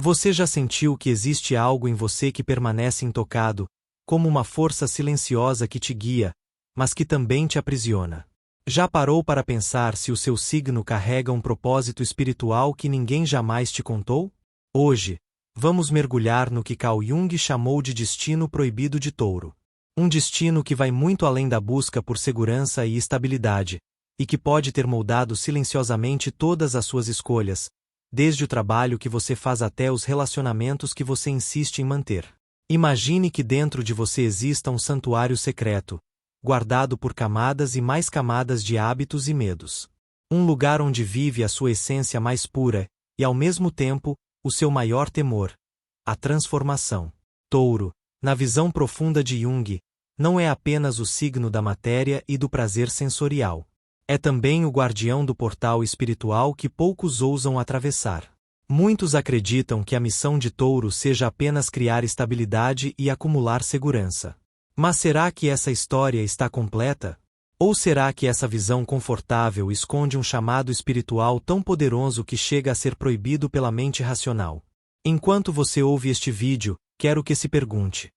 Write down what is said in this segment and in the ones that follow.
Você já sentiu que existe algo em você que permanece intocado, como uma força silenciosa que te guia, mas que também te aprisiona? Já parou para pensar se o seu signo carrega um propósito espiritual que ninguém jamais te contou? Hoje, vamos mergulhar no que Carl Jung chamou de destino proibido de Touro. Um destino que vai muito além da busca por segurança e estabilidade, e que pode ter moldado silenciosamente todas as suas escolhas, desde o trabalho que você faz até os relacionamentos que você insiste em manter. Imagine que dentro de você exista um santuário secreto, guardado por camadas e mais camadas de hábitos e medos. Um lugar onde vive a sua essência mais pura, e ao mesmo tempo, o seu maior temor: a transformação. Touro, na visão profunda de Jung, não é apenas o signo da matéria e do prazer sensorial. É também o guardião do portal espiritual que poucos ousam atravessar. Muitos acreditam que a missão de Touro seja apenas criar estabilidade e acumular segurança. Mas será que essa história está completa? Ou será que essa visão confortável esconde um chamado espiritual tão poderoso que chega a ser proibido pela mente racional? Enquanto você ouve este vídeo, quero que se pergunte: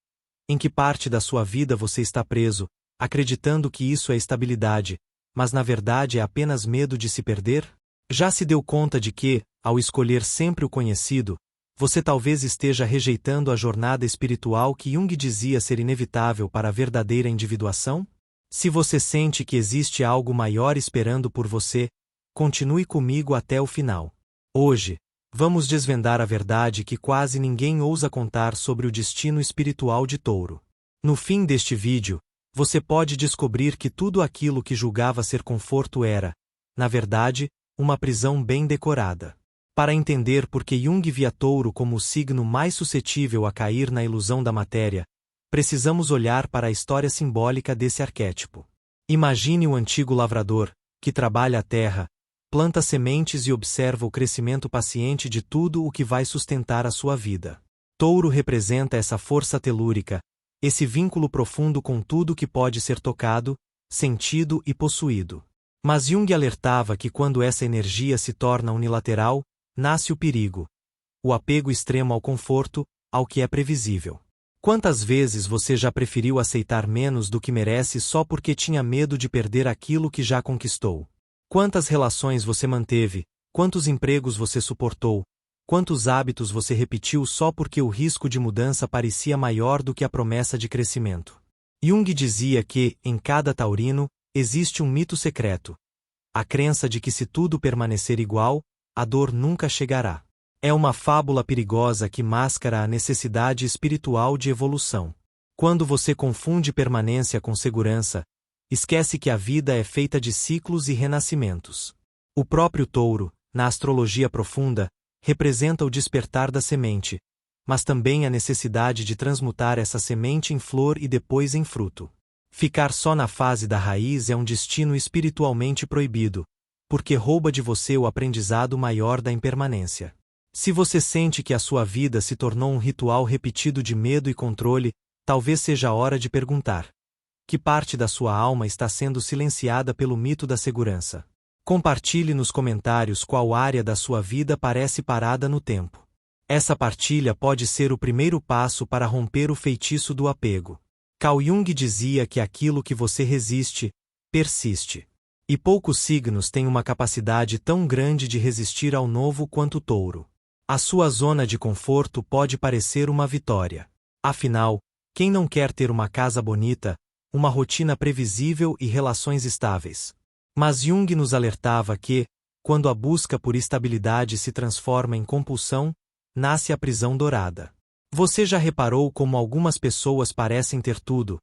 em que parte da sua vida você está preso, acreditando que isso é estabilidade, mas na verdade é apenas medo de se perder? Já se deu conta de que, ao escolher sempre o conhecido, você talvez esteja rejeitando a jornada espiritual que Jung dizia ser inevitável para a verdadeira individuação? Se você sente que existe algo maior esperando por você, continue comigo até o final. Hoje, vamos desvendar a verdade que quase ninguém ousa contar sobre o destino espiritual de Touro. No fim deste vídeo, você pode descobrir que tudo aquilo que julgava ser conforto era, na verdade, uma prisão bem decorada. Para entender por que Jung via Touro como o signo mais suscetível a cair na ilusão da matéria, precisamos olhar para a história simbólica desse arquétipo. Imagine o antigo lavrador, que trabalha a terra, planta sementes e observa o crescimento paciente de tudo o que vai sustentar a sua vida. Touro representa essa força telúrica, esse vínculo profundo com tudo que pode ser tocado, sentido e possuído. Mas Jung alertava que quando essa energia se torna unilateral, nasce o perigo. O apego extremo ao conforto, ao que é previsível. Quantas vezes você já preferiu aceitar menos do que merece só porque tinha medo de perder aquilo que já conquistou? Quantas relações você manteve, quantos empregos você suportou, quantos hábitos você repetiu só porque o risco de mudança parecia maior do que a promessa de crescimento? Jung dizia que, em cada taurino, existe um mito secreto. A crença de que se tudo permanecer igual, a dor nunca chegará. É uma fábula perigosa que mascara a necessidade espiritual de evolução. Quando você confunde permanência com segurança, esquece que a vida é feita de ciclos e renascimentos. O próprio Touro, na astrologia profunda, representa o despertar da semente, mas também a necessidade de transmutar essa semente em flor e depois em fruto. Ficar só na fase da raiz é um destino espiritualmente proibido, porque rouba de você o aprendizado maior da impermanência. Se você sente que a sua vida se tornou um ritual repetido de medo e controle, talvez seja a hora de perguntar: que parte da sua alma está sendo silenciada pelo mito da segurança? Compartilhe nos comentários qual área da sua vida parece parada no tempo. Essa partilha pode ser o primeiro passo para romper o feitiço do apego. Carl Jung dizia que aquilo que você resiste, persiste. E poucos signos têm uma capacidade tão grande de resistir ao novo quanto o Touro. A sua zona de conforto pode parecer uma vitória. Afinal, quem não quer ter uma casa bonita, uma rotina previsível e relações estáveis? Mas Jung nos alertava que, quando a busca por estabilidade se transforma em compulsão, nasce a prisão dourada. Você já reparou como algumas pessoas parecem ter tudo,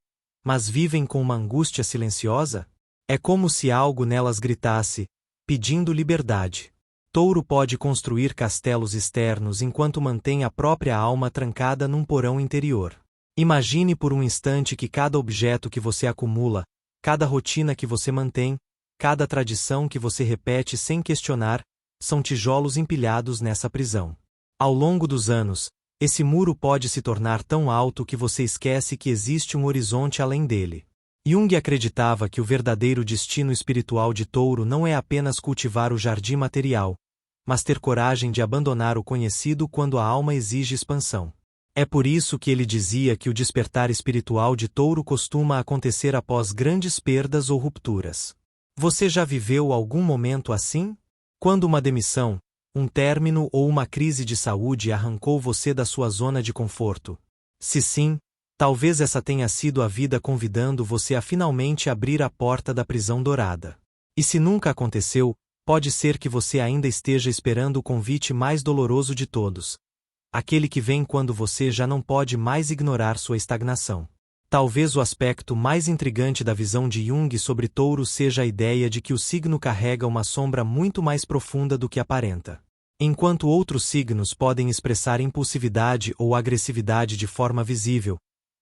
mas vivem com uma angústia silenciosa? É como se algo nelas gritasse, pedindo liberdade. Touro pode construir castelos externos enquanto mantém a própria alma trancada num porão interior. Imagine por um instante que cada objeto que você acumula, cada rotina que você mantém, cada tradição que você repete sem questionar, são tijolos empilhados nessa prisão. Ao longo dos anos, esse muro pode se tornar tão alto que você esquece que existe um horizonte além dele. Jung acreditava que o verdadeiro destino espiritual de Touro não é apenas cultivar o jardim material, mas ter coragem de abandonar o conhecido quando a alma exige expansão. É por isso que ele dizia que o despertar espiritual de Touro costuma acontecer após grandes perdas ou rupturas. Você já viveu algum momento assim? Quando uma demissão, um término ou uma crise de saúde arrancou você da sua zona de conforto? Se sim, talvez essa tenha sido a vida convidando você a finalmente abrir a porta da prisão dourada. E se nunca aconteceu, pode ser que você ainda esteja esperando o convite mais doloroso de todos. Aquele que vem quando você já não pode mais ignorar sua estagnação. Talvez o aspecto mais intrigante da visão de Jung sobre Touro seja a ideia de que o signo carrega uma sombra muito mais profunda do que aparenta. Enquanto outros signos podem expressar impulsividade ou agressividade de forma visível,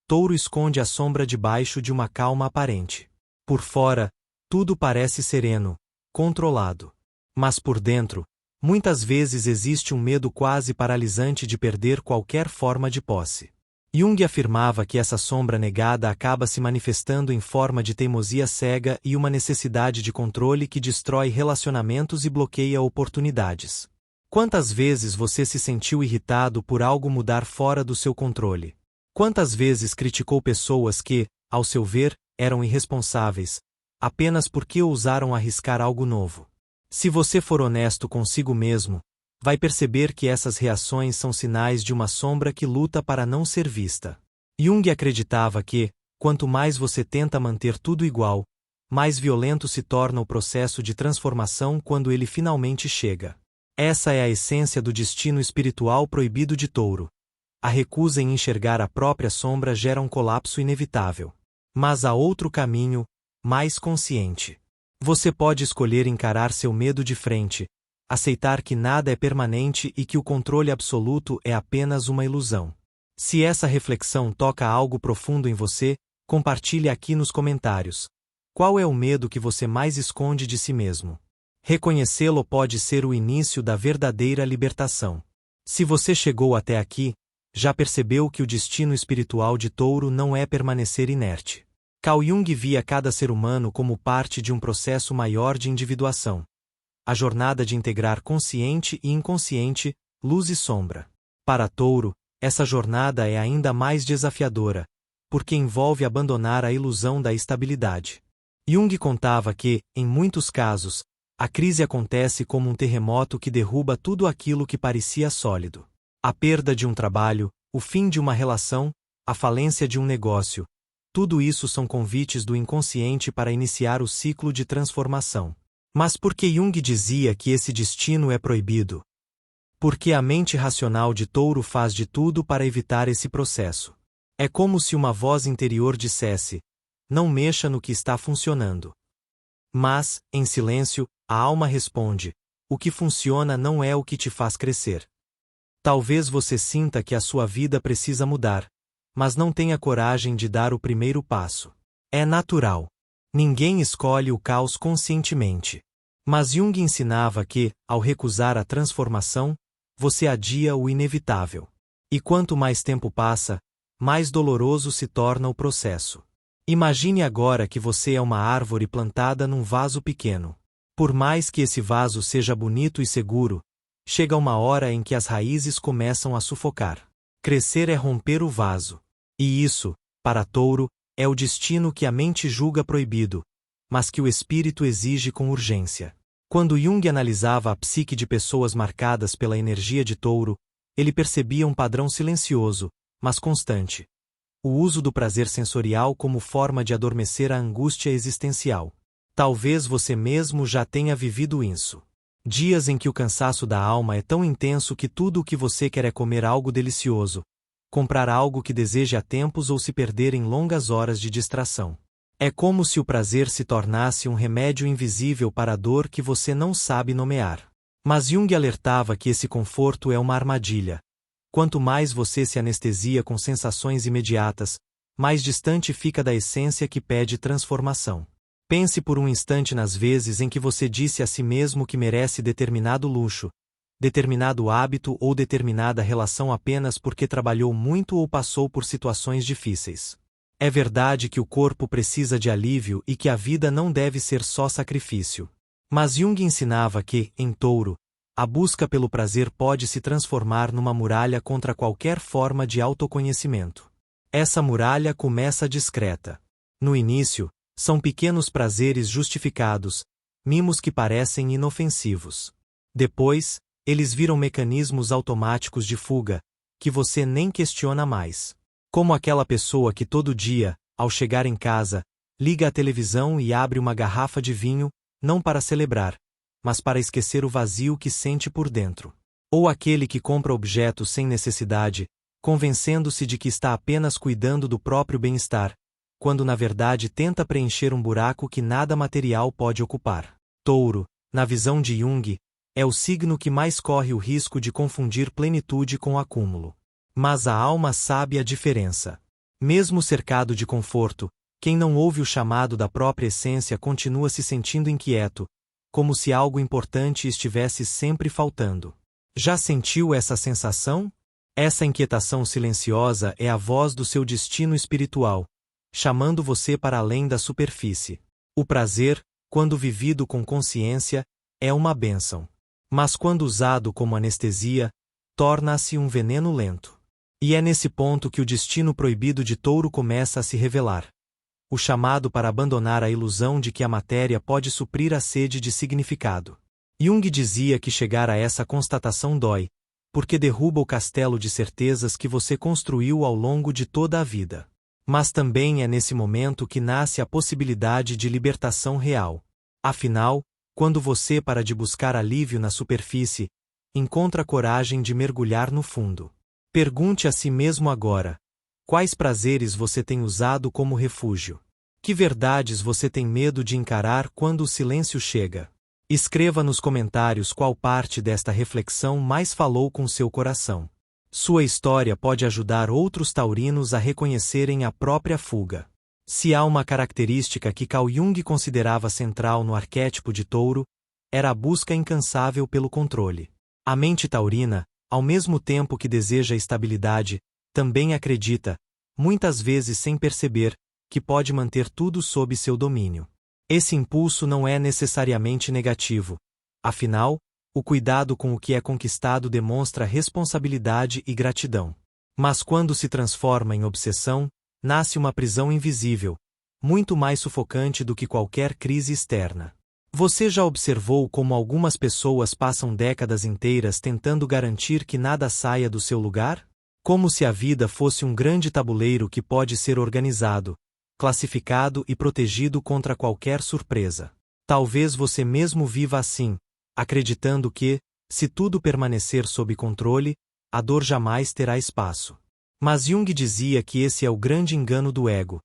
Touro esconde a sombra debaixo de uma calma aparente. Por fora, tudo parece sereno, controlado. Mas por dentro, muitas vezes existe um medo quase paralisante de perder qualquer forma de posse. Jung afirmava que essa sombra negada acaba se manifestando em forma de teimosia cega e uma necessidade de controle que destrói relacionamentos e bloqueia oportunidades. Quantas vezes você se sentiu irritado por algo mudar fora do seu controle? Quantas vezes criticou pessoas que, ao seu ver, eram irresponsáveis, apenas porque ousaram arriscar algo novo? Se você for honesto consigo mesmo, vai perceber que essas reações são sinais de uma sombra que luta para não ser vista. Jung acreditava que, quanto mais você tenta manter tudo igual, mais violento se torna o processo de transformação quando ele finalmente chega. Essa é a essência do destino espiritual proibido de Touro. A recusa em enxergar a própria sombra gera um colapso inevitável. Mas há outro caminho, mais consciente. Você pode escolher encarar seu medo de frente, aceitar que nada é permanente e que o controle absoluto é apenas uma ilusão. Se essa reflexão toca algo profundo em você, compartilhe aqui nos comentários. Qual é o medo que você mais esconde de si mesmo? Reconhecê-lo pode ser o início da verdadeira libertação. Se você chegou até aqui, já percebeu que o destino espiritual de Touro não é permanecer inerte. Carl Jung via cada ser humano como parte de um processo maior de individuação. A jornada de integrar consciente e inconsciente, luz e sombra. Para Touro, essa jornada é ainda mais desafiadora, porque envolve abandonar a ilusão da estabilidade. Jung contava que, em muitos casos, a crise acontece como um terremoto que derruba tudo aquilo que parecia sólido. A perda de um trabalho, o fim de uma relação, a falência de um negócio. Tudo isso são convites do inconsciente para iniciar o ciclo de transformação. Mas por que Jung dizia que esse destino é proibido? Porque a mente racional de Touro faz de tudo para evitar esse processo. É como se uma voz interior dissesse: não mexa no que está funcionando. Mas, em silêncio, a alma responde: o que funciona não é o que te faz crescer. Talvez você sinta que a sua vida precisa mudar, mas não tenha coragem de dar o primeiro passo. É natural. Ninguém escolhe o caos conscientemente. Mas Jung ensinava que, ao recusar a transformação, você adia o inevitável. E quanto mais tempo passa, mais doloroso se torna o processo. Imagine agora que você é uma árvore plantada num vaso pequeno. Por mais que esse vaso seja bonito e seguro, chega uma hora em que as raízes começam a sufocar. Crescer é romper o vaso. E isso, para Touro, é o destino que a mente julga proibido, mas que o espírito exige com urgência. Quando Jung analisava a psique de pessoas marcadas pela energia de Touro, ele percebia um padrão silencioso, mas constante. O uso do prazer sensorial como forma de adormecer a angústia existencial. Talvez você mesmo já tenha vivido isso. Dias em que o cansaço da alma é tão intenso que tudo o que você quer é comer algo delicioso, comprar algo que deseje há tempos ou se perder em longas horas de distração. É como se o prazer se tornasse um remédio invisível para a dor que você não sabe nomear. Mas Jung alertava que esse conforto é uma armadilha. Quanto mais você se anestesia com sensações imediatas, mais distante fica da essência que pede transformação. Pense por um instante nas vezes em que você disse a si mesmo que merece determinado luxo, determinado hábito ou determinada relação apenas porque trabalhou muito ou passou por situações difíceis. É verdade que o corpo precisa de alívio e que a vida não deve ser só sacrifício. Mas Jung ensinava que, em Touro, A busca pelo prazer pode se transformar numa muralha contra qualquer forma de autoconhecimento. Essa muralha começa discreta. No início, são pequenos prazeres justificados, mimos que parecem inofensivos. Depois, eles viram mecanismos automáticos de fuga, que você nem questiona mais. Como aquela pessoa que todo dia, ao chegar em casa, liga a televisão e abre uma garrafa de vinho, não para celebrar, mas para esquecer o vazio que sente por dentro. Ou aquele que compra objetos sem necessidade, convencendo-se de que está apenas cuidando do próprio bem-estar, quando na verdade tenta preencher um buraco que nada material pode ocupar. Touro, na visão de Jung, é o signo que mais corre o risco de confundir plenitude com acúmulo. Mas a alma sabe a diferença. Mesmo cercado de conforto, quem não ouve o chamado da própria essência continua se sentindo inquieto, como se algo importante estivesse sempre faltando. Já sentiu essa sensação? Essa inquietação silenciosa é a voz do seu destino espiritual, chamando você para além da superfície. O prazer, quando vivido com consciência, é uma bênção. Mas quando usado como anestesia, torna-se um veneno lento. E é nesse ponto que o destino proibido de Touro começa a se revelar. O chamado para abandonar a ilusão de que a matéria pode suprir a sede de significado. Jung dizia que chegar a essa constatação dói, porque derruba o castelo de certezas que você construiu ao longo de toda a vida. Mas também é nesse momento que nasce a possibilidade de libertação real. Afinal, quando você para de buscar alívio na superfície, encontra coragem de mergulhar no fundo. Pergunte a si mesmo agora: quais prazeres você tem usado como refúgio? Que verdades você tem medo de encarar quando o silêncio chega? Escreva nos comentários qual parte desta reflexão mais falou com seu coração. Sua história pode ajudar outros taurinos a reconhecerem a própria fuga. Se há uma característica que Carl Jung considerava central no arquétipo de Touro, era a busca incansável pelo controle. A mente taurina, ao mesmo tempo que deseja estabilidade, também acredita, muitas vezes sem perceber, que pode manter tudo sob seu domínio. Esse impulso não é necessariamente negativo. Afinal, o cuidado com o que é conquistado demonstra responsabilidade e gratidão. Mas quando se transforma em obsessão, nasce uma prisão invisível, muito mais sufocante do que qualquer crise externa. Você já observou como algumas pessoas passam décadas inteiras tentando garantir que nada saia do seu lugar? Como se a vida fosse um grande tabuleiro que pode ser organizado, classificado e protegido contra qualquer surpresa. Talvez você mesmo viva assim, acreditando que, se tudo permanecer sob controle, a dor jamais terá espaço. Mas Jung dizia que esse é o grande engano do ego,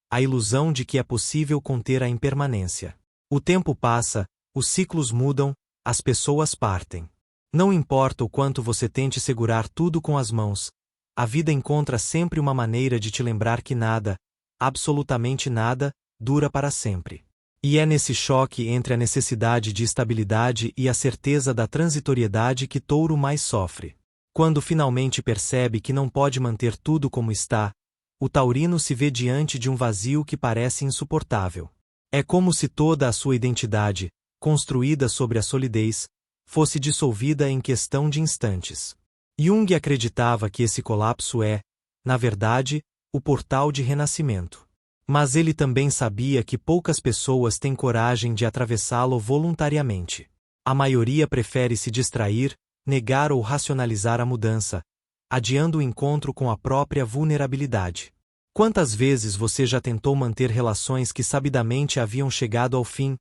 a ilusão de que é possível conter a impermanência. O tempo passa, os ciclos mudam, as pessoas partem. Não importa o quanto você tente segurar tudo com as mãos, a vida encontra sempre uma maneira de te lembrar que nada, absolutamente nada, dura para sempre. E é nesse choque entre a necessidade de estabilidade e a certeza da transitoriedade que Touro mais sofre. Quando finalmente percebe que não pode manter tudo como está, o taurino se vê diante de um vazio que parece insuportável. É como se toda a sua identidade, construída sobre a solidez, fosse dissolvida em questão de instantes. Jung acreditava que esse colapso é, na verdade, o portal de renascimento. Mas ele também sabia que poucas pessoas têm coragem de atravessá-lo voluntariamente. A maioria prefere se distrair, negar ou racionalizar a mudança, adiando o encontro com a própria vulnerabilidade. Quantas vezes você já tentou manter relações que sabidamente haviam chegado ao fim,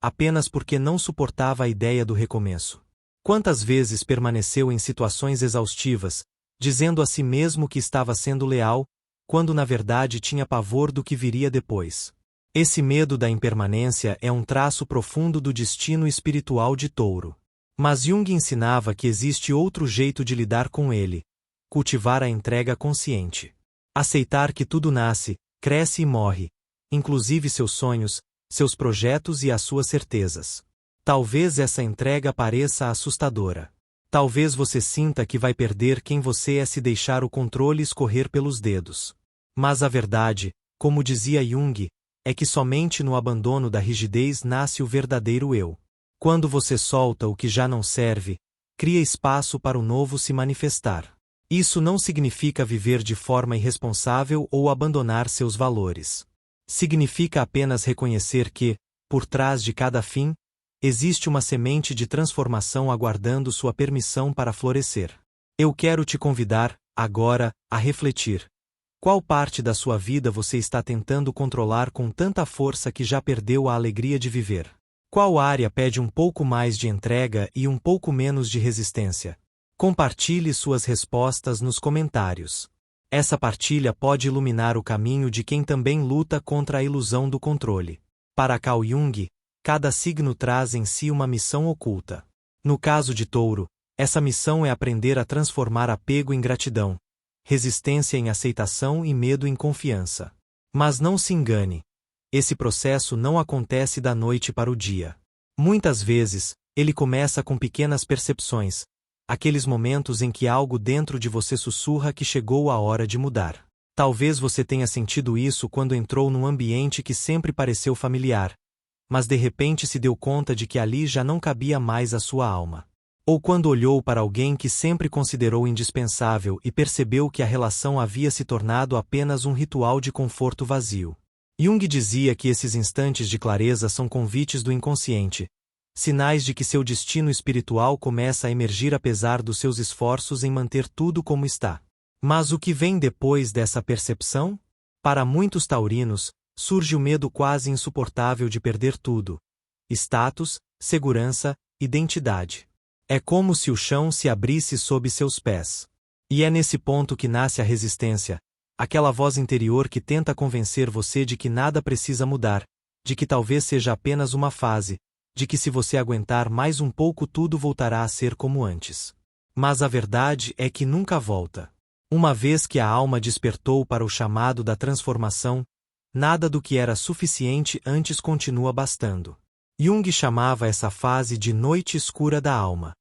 apenas porque não suportava a ideia do recomeço? Quantas vezes permaneceu em situações exaustivas, dizendo a si mesmo que estava sendo leal, quando na verdade tinha pavor do que viria depois? Esse medo da impermanência é um traço profundo do destino espiritual de Touro. Mas Jung ensinava que existe outro jeito de lidar com ele: cultivar a entrega consciente. Aceitar que tudo nasce, cresce e morre, inclusive seus sonhos, seus projetos e as suas certezas. Talvez essa entrega pareça assustadora. Talvez você sinta que vai perder quem você é se deixar o controle escorrer pelos dedos. Mas a verdade, como dizia Jung, é que somente no abandono da rigidez nasce o verdadeiro eu. Quando você solta o que já não serve, cria espaço para o novo se manifestar. Isso não significa viver de forma irresponsável ou abandonar seus valores. Significa apenas reconhecer que, por trás de cada fim, existe uma semente de transformação aguardando sua permissão para florescer. Eu quero te convidar, agora, a refletir. Qual parte da sua vida você está tentando controlar com tanta força que já perdeu a alegria de viver? Qual área pede um pouco mais de entrega e um pouco menos de resistência? Compartilhe suas respostas nos comentários. Essa partilha pode iluminar o caminho de quem também luta contra a ilusão do controle. Para Carl Jung, cada signo traz em si uma missão oculta. No caso de Touro, essa missão é aprender a transformar apego em gratidão, resistência em aceitação e medo em confiança. Mas não se engane. Esse processo não acontece da noite para o dia. Muitas vezes, ele começa com pequenas percepções, aqueles momentos em que algo dentro de você sussurra que chegou a hora de mudar. Talvez você tenha sentido isso quando entrou num ambiente que sempre pareceu familiar, mas de repente se deu conta de que ali já não cabia mais a sua alma. Ou quando olhou para alguém que sempre considerou indispensável e percebeu que a relação havia se tornado apenas um ritual de conforto vazio. Jung dizia que esses instantes de clareza são convites do inconsciente, sinais de que seu destino espiritual começa a emergir apesar dos seus esforços em manter tudo como está. Mas o que vem depois dessa percepção? Para muitos taurinos, surge o medo quase insuportável de perder tudo: status, segurança, identidade. É como se o chão se abrisse sob seus pés. E é nesse ponto que nasce a resistência, aquela voz interior que tenta convencer você de que nada precisa mudar, de que talvez seja apenas uma fase, de que se você aguentar mais um pouco tudo voltará a ser como antes. Mas a verdade é que nunca volta. Uma vez que a alma despertou para o chamado da transformação, nada do que era suficiente antes continua bastando. Jung chamava essa fase de noite escura da alma.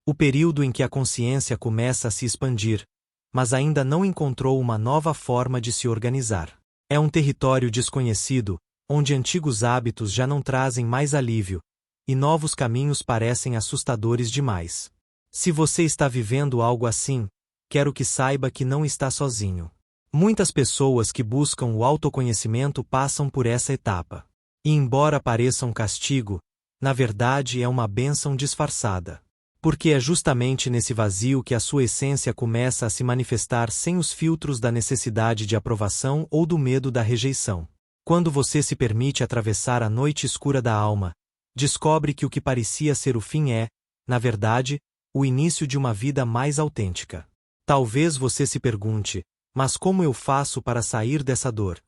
O período em que a consciência começa a se expandir, mas ainda não encontrou uma nova forma de se organizar. É um território desconhecido, onde antigos hábitos já não trazem mais alívio, e novos caminhos parecem assustadores demais. Se você está vivendo algo assim, quero que saiba que não está sozinho. Muitas pessoas que buscam o autoconhecimento passam por essa etapa. E embora pareça um castigo, na verdade é uma bênção disfarçada. Porque é justamente nesse vazio que a sua essência começa a se manifestar sem os filtros da necessidade de aprovação ou do medo da rejeição. Quando você se permite atravessar a noite escura da alma, descobre que o que parecia ser o fim é, na verdade, o início de uma vida mais autêntica. Talvez você se pergunte, mas como eu faço para sair dessa dor?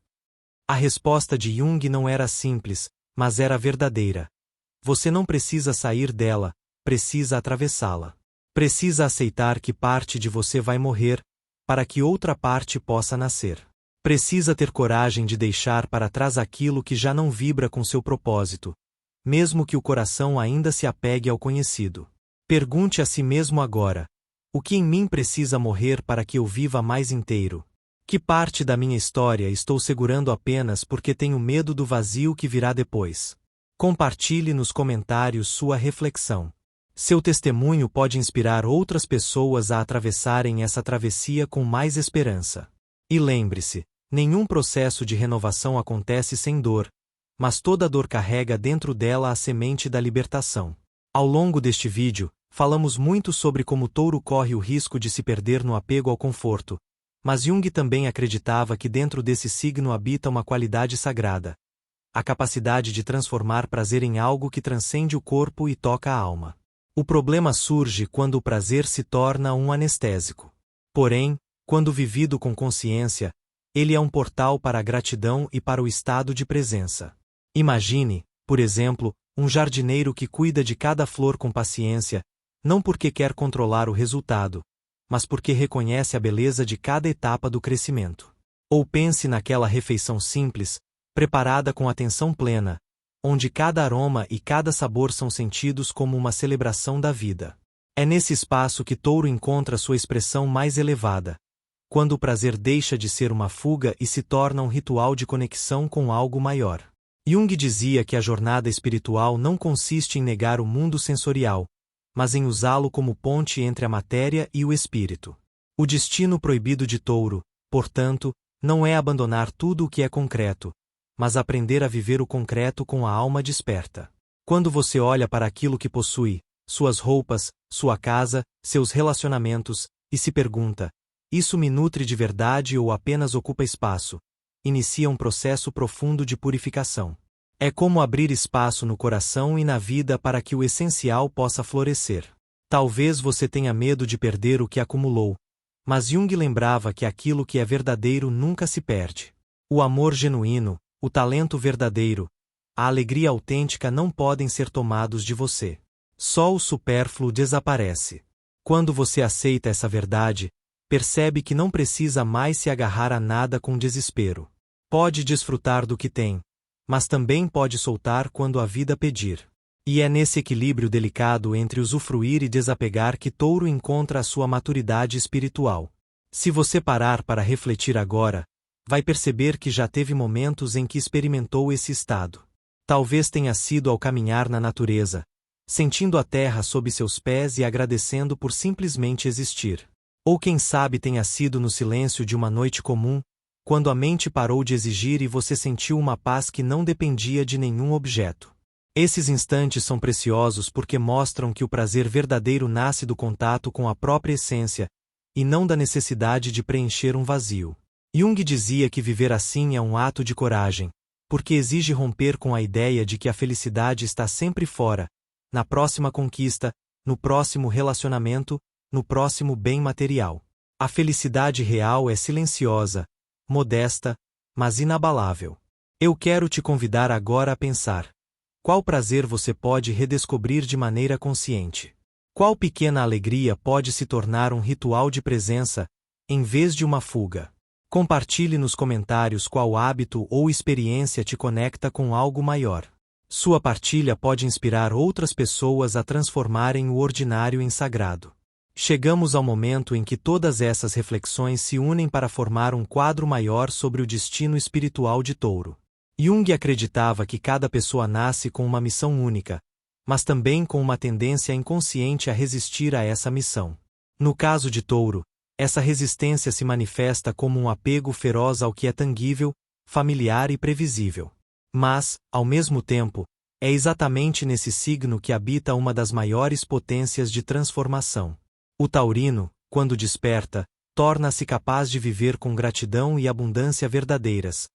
A resposta de Jung não era simples, mas era verdadeira. Você não precisa sair dela, precisa atravessá-la. Precisa aceitar que parte de você vai morrer, para que outra parte possa nascer. Precisa ter coragem de deixar para trás aquilo que já não vibra com seu propósito, mesmo que o coração ainda se apegue ao conhecido. Pergunte a si mesmo agora: o que em mim precisa morrer para que eu viva mais inteiro? Que parte da minha história estou segurando apenas porque tenho medo do vazio que virá depois? Compartilhe nos comentários sua reflexão. Seu testemunho pode inspirar outras pessoas a atravessarem essa travessia com mais esperança. E lembre-se, nenhum processo de renovação acontece sem dor, mas toda dor carrega dentro dela a semente da libertação. Ao longo deste vídeo, falamos muito sobre como Touro corre o risco de se perder no apego ao conforto, mas Jung também acreditava que dentro desse signo habita uma qualidade sagrada: a capacidade de transformar prazer em algo que transcende o corpo e toca a alma. O problema surge quando o prazer se torna um anestésico. Porém, quando vivido com consciência, ele é um portal para a gratidão e para o estado de presença. Imagine, por exemplo, um jardineiro que cuida de cada flor com paciência, não porque quer controlar o resultado, mas porque reconhece a beleza de cada etapa do crescimento. Ou pense naquela refeição simples, preparada com atenção plena, onde cada aroma e cada sabor são sentidos como uma celebração da vida. É nesse espaço que Touro encontra sua expressão mais elevada, quando o prazer deixa de ser uma fuga e se torna um ritual de conexão com algo maior. Jung dizia que a jornada espiritual não consiste em negar o mundo sensorial, mas em usá-lo como ponte entre a matéria e o espírito. O destino proibido de Touro, portanto, não é abandonar tudo o que é concreto, mas aprender a viver o concreto com a alma desperta. Quando você olha para aquilo que possui, suas roupas, sua casa, seus relacionamentos, e se pergunta: isso me nutre de verdade ou apenas ocupa espaço? Inicia um processo profundo de purificação. É como abrir espaço no coração e na vida para que o essencial possa florescer. Talvez você tenha medo de perder o que acumulou, mas Jung lembrava que aquilo que é verdadeiro nunca se perde. O amor genuíno, o talento verdadeiro, a alegria autêntica não podem ser tomados de você. Só o supérfluo desaparece. Quando você aceita essa verdade, percebe que não precisa mais se agarrar a nada com desespero. Pode desfrutar do que tem, mas também pode soltar quando a vida pedir. E é nesse equilíbrio delicado entre usufruir e desapegar que Touro encontra a sua maturidade espiritual. Se você parar para refletir agora, vai perceber que já teve momentos em que experimentou esse estado. Talvez tenha sido ao caminhar na natureza, sentindo a terra sob seus pés e agradecendo por simplesmente existir. Ou quem sabe tenha sido no silêncio de uma noite comum, quando a mente parou de exigir e você sentiu uma paz que não dependia de nenhum objeto. Esses instantes são preciosos porque mostram que o prazer verdadeiro nasce do contato com a própria essência, e não da necessidade de preencher um vazio. Jung dizia que viver assim é um ato de coragem, porque exige romper com a ideia de que a felicidade está sempre fora, na próxima conquista, no próximo relacionamento, no próximo bem material. A felicidade real é silenciosa, modesta, mas inabalável. Eu quero te convidar agora a pensar: qual prazer você pode redescobrir de maneira consciente? Qual pequena alegria pode se tornar um ritual de presença, em vez de uma fuga? Compartilhe nos comentários qual hábito ou experiência te conecta com algo maior. Sua partilha pode inspirar outras pessoas a transformarem o ordinário em sagrado. Chegamos ao momento em que todas essas reflexões se unem para formar um quadro maior sobre o destino espiritual de Touro. Jung acreditava que cada pessoa nasce com uma missão única, mas também com uma tendência inconsciente a resistir a essa missão. No caso de Touro, essa resistência se manifesta como um apego feroz ao que é tangível, familiar e previsível. Mas, ao mesmo tempo, é exatamente nesse signo que habita uma das maiores potências de transformação. O taurino, quando desperta, torna-se capaz de viver com gratidão e abundância verdadeiras,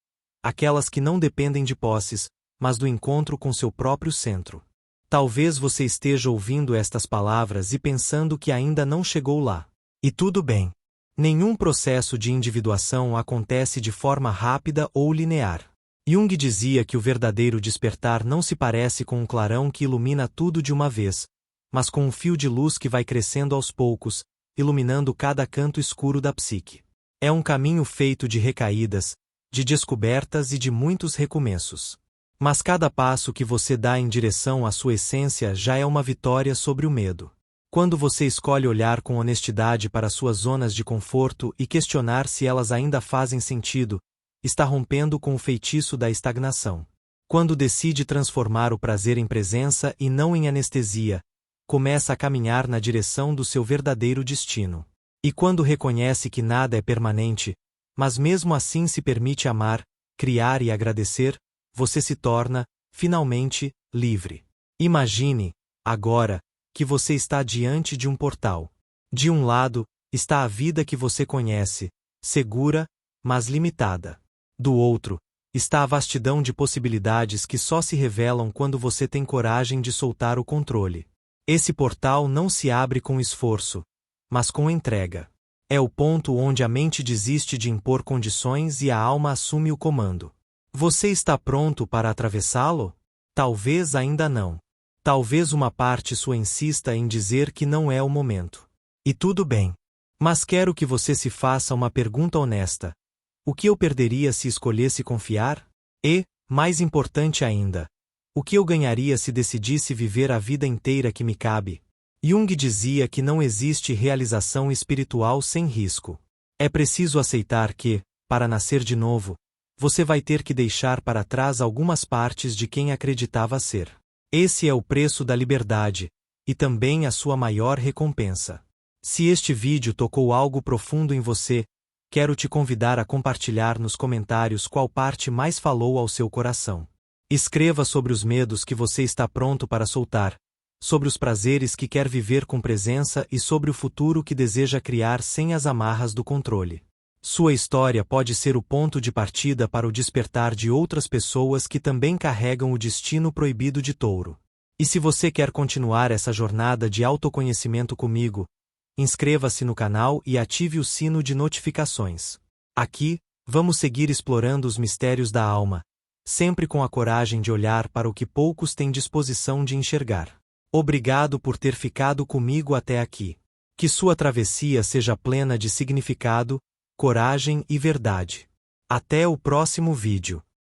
aquelas que não dependem de posses, mas do encontro com seu próprio centro. Talvez você esteja ouvindo estas palavras e pensando que ainda não chegou lá. E tudo bem. Nenhum processo de individuação acontece de forma rápida ou linear. Jung dizia que o verdadeiro despertar não se parece com um clarão que ilumina tudo de uma vez, mas com um fio de luz que vai crescendo aos poucos, iluminando cada canto escuro da psique. É um caminho feito de recaídas, de descobertas e de muitos recomeços. Mas cada passo que você dá em direção à sua essência já é uma vitória sobre o medo. Quando você escolhe olhar com honestidade para suas zonas de conforto e questionar se elas ainda fazem sentido, está rompendo com o feitiço da estagnação. Quando decide transformar o prazer em presença e não em anestesia, começa a caminhar na direção do seu verdadeiro destino. E quando reconhece que nada é permanente, mas mesmo assim se permite amar, criar e agradecer, você se torna, finalmente, livre. Imagine, agora, que você está diante de um portal. De um lado, está a vida que você conhece, segura, mas limitada. Do outro, está a vastidão de possibilidades que só se revelam quando você tem coragem de soltar o controle. Esse portal não se abre com esforço, mas com entrega. É o ponto onde a mente desiste de impor condições e a alma assume o comando. Você está pronto para atravessá-lo? Talvez ainda não. Talvez uma parte sua insista em dizer que não é o momento. E tudo bem. Mas quero que você se faça uma pergunta honesta. O que eu perderia se escolhesse confiar? E, mais importante ainda, o que eu ganharia se decidisse viver a vida inteira que me cabe? Jung dizia que não existe realização espiritual sem risco. É preciso aceitar que, para nascer de novo, você vai ter que deixar para trás algumas partes de quem acreditava ser. Esse é o preço da liberdade, e também a sua maior recompensa. Se este vídeo tocou algo profundo em você, quero te convidar a compartilhar nos comentários qual parte mais falou ao seu coração. Escreva sobre os medos que você está pronto para soltar, sobre os prazeres que quer viver com presença e sobre o futuro que deseja criar sem as amarras do controle. Sua história pode ser o ponto de partida para o despertar de outras pessoas que também carregam o destino proibido de Touro. E se você quer continuar essa jornada de autoconhecimento comigo, inscreva-se no canal e ative o sino de notificações. Aqui, vamos seguir explorando os mistérios da alma, sempre com a coragem de olhar para o que poucos têm disposição de enxergar. Obrigado por ter ficado comigo até aqui. Que sua travessia seja plena de significado, coragem e verdade. Até o próximo vídeo.